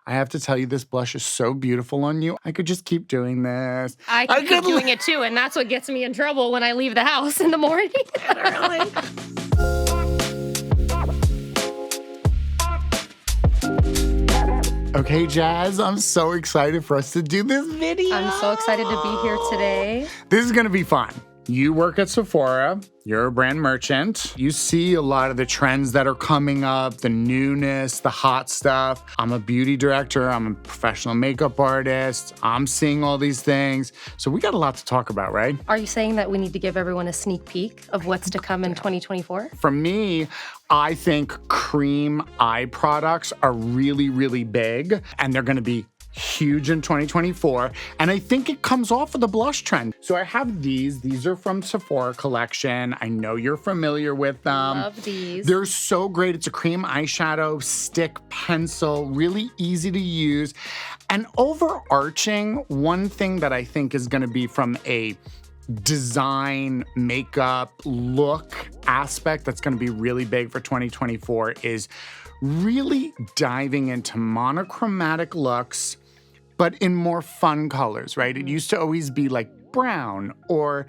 I have to tell you, this blush is so beautiful on you. I could just keep doing this. I could keep doing it too, and that's what gets me in trouble when I leave the house in the morning. Literally. Okay, Jazz, I'm so excited for us to do this video. I'm so excited to be here today. This is gonna be fun. You work at Sephora, you're a brand merchant. You see a lot of the trends that are coming up, the newness, the hot stuff. I'm a beauty director, I'm a professional makeup artist. I'm seeing all these things. So we got a lot to talk about, right? Are you saying that we need to give everyone a sneak peek of what's to come in 2024? For me, I think cream eye products are really, really big, and they're gonna be huge in 2024, and I think it comes off of the blush trend. So I have these. These are from Sephora collection. I know you're familiar with them. Love these. They're so great. It's a cream eyeshadow, stick pencil, really easy to use. And overarching, one thing that I think is gonna be from a design, makeup, look aspect that's gonna be really big for 2024 is really diving into monochromatic looks, but in more fun colors, right? It used to always be like brown or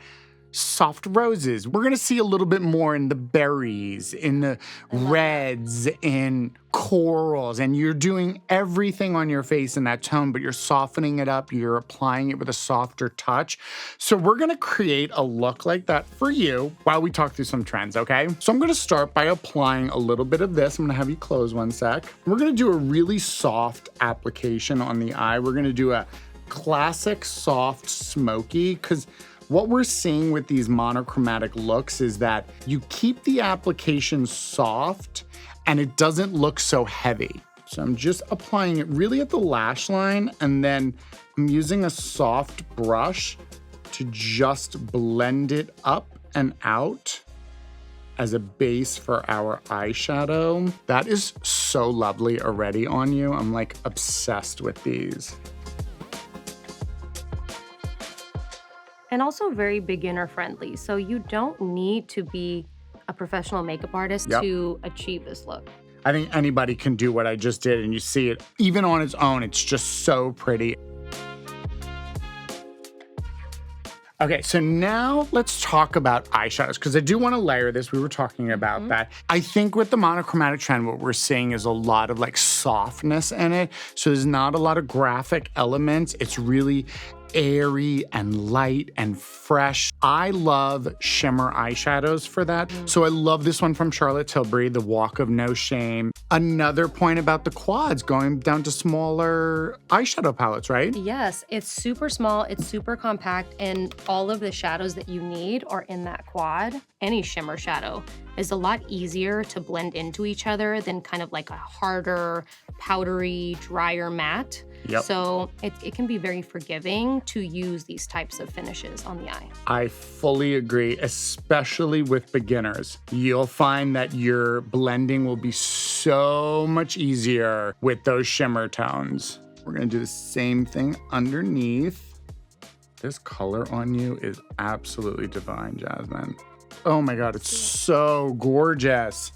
soft roses. We're gonna see a little bit more in the berries, in the reds, in corals, and you're doing everything on your face in that tone, but you're softening it up, you're applying it with a softer touch. So we're gonna create a look like that for you while we talk through some trends, okay? So I'm gonna start by applying a little bit of this. I'm gonna have you close one sec. We're gonna do a really soft application on the eye. We're gonna do a classic soft smoky, because what we're seeing with these monochromatic looks is that you keep the application soft and it doesn't look so heavy. So I'm just applying it really at the lash line, and then I'm using a soft brush to just blend it up and out as a base for our eyeshadow. That is so lovely already on you. I'm like obsessed with these. And also very beginner friendly. So you don't need to be a professional makeup artist to achieve this look. I think anybody can do what I just did, and you see it even on its own. It's just so pretty. Okay, so now let's talk about eyeshadows, because I do want to layer this. We were talking about that. I think with the monochromatic trend, what we're seeing is a lot of like softness in it. So there's not a lot of graphic elements. It's really airy and light and fresh. I love shimmer eyeshadows for that. So I love this one from Charlotte Tilbury, the Walk of No Shame. Another point about the quads, going down to smaller eyeshadow palettes, right? Yes, it's super small, it's super compact, and all of the shadows that you need are in that quad. Any shimmer shadow is a lot easier to blend into each other than kind of like a harder, powdery, drier matte. So it can be very forgiving to use these types of finishes on the eye. I fully agree, especially with beginners. You'll find that your blending will be so much easier with those shimmer tones. We're gonna do the same thing underneath. This color on you is absolutely divine, Jazmin. Oh my God, it's so gorgeous.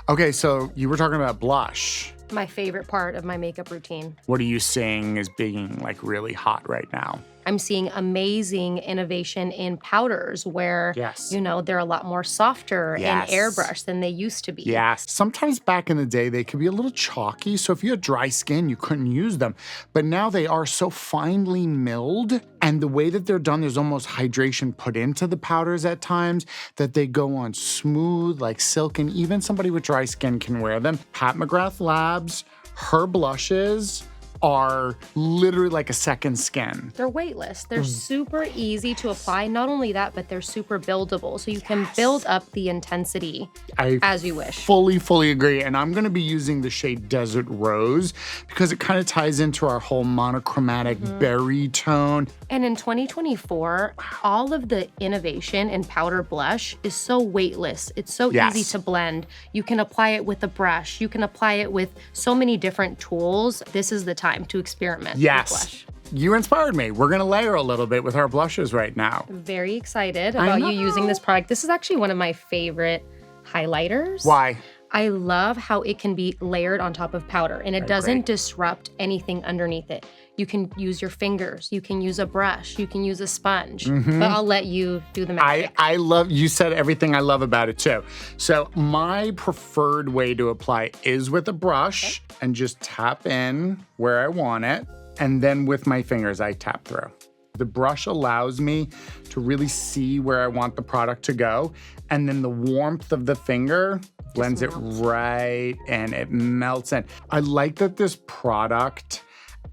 Okay, so you were talking about blush. My favorite part of my makeup routine. What are you seeing as being like really hot right now? I'm seeing amazing innovation in powders where, you know, they're a lot more softer and airbrush than they used to be. Yes. Sometimes back in the day, they could be a little chalky. So if you had dry skin, you couldn't use them. But now they are so finely milled. And the way that they're done, there's almost hydration put into the powders at times that they go on smooth like silk. And even somebody with dry skin can wear them. Pat McGrath Labs, her blushes are literally like a second skin. They're weightless. They're super easy to apply. Not only that, but they're super buildable. So you can build up the intensity as you wish. Fully agree. And I'm gonna be using the shade Desert Rose because it kind of ties into our whole monochromatic berry tone. And in 2024, all of the innovation in powder blush is so weightless. It's so easy to blend. You can apply it with a brush. You can apply it with so many different tools. This is the time to experiment with blush. You inspired me. We're gonna layer a little bit with our blushes right now. Very excited about you using this product. This is actually one of my favorite highlighters. Why? I love how it can be layered on top of powder and it doesn't disrupt anything underneath it. You can use your fingers, you can use a brush, you can use a sponge, but I'll let you do the magic. I love, you said everything I love about it too. So my preferred way to apply is with a brush and just tap in where I want it. And then with my fingers, I tap through. The brush allows me to really see where I want the product to go. And then the warmth of the finger blends it right and it melts in. I like that this product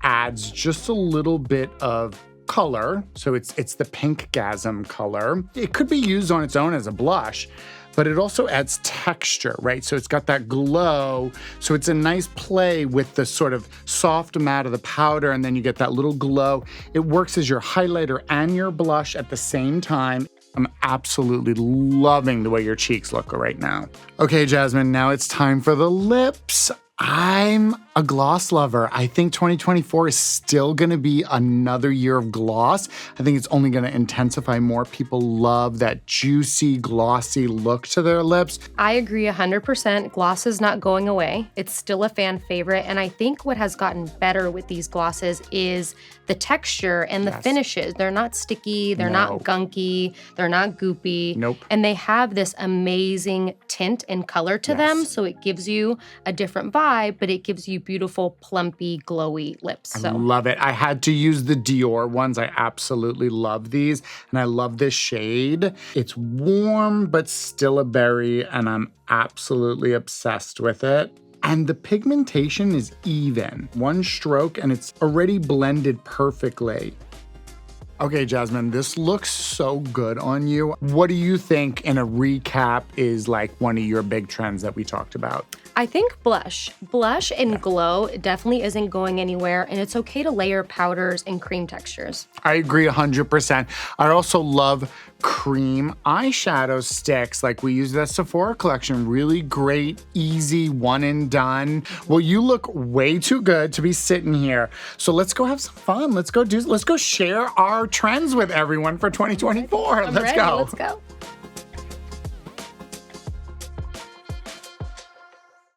adds just a little bit of color. So it's the Pinkgasm color. It could be used on its own as a blush, but it also adds texture, right? So it's got that glow. So it's a nice play with the sort of soft matte of the powder, and then you get that little glow. It works as your highlighter and your blush at the same time. I'm absolutely loving the way your cheeks look right now. Okay, Jazmin, now it's time for the lips. I'm a gloss lover. I think 2024 is still gonna be another year of gloss. I think it's only gonna intensify more. People love that juicy, glossy look to their lips. I agree 100%. Gloss is not going away. It's still a fan favorite. And I think what has gotten better with these glosses is the texture and the finishes. They're not sticky, they're not gunky, they're not goopy. Nope. And they have this amazing tint and color to them. So it gives you a different vibe, but it gives you beautiful, plumpy, glowy lips. So I love it. I had to use the Dior ones. I absolutely love these. And I love this shade. It's warm, but still a berry. And I'm absolutely obsessed with it. And the pigmentation is even. One stroke and it's already blended perfectly. Okay, Jazmin, this looks so good on you. What do you think in a recap is like one of your big trends that we talked about? I think blush. Blush and glow definitely isn't going anywhere, and it's okay to layer powders and cream textures. I agree 100%. I also love cream eyeshadow sticks like we use that Sephora collection. Really great, easy, one and done. Well, you look way too good to be sitting here. So let's go have some fun. Let's go share our trends with everyone for 2024. Let's go. Let's go.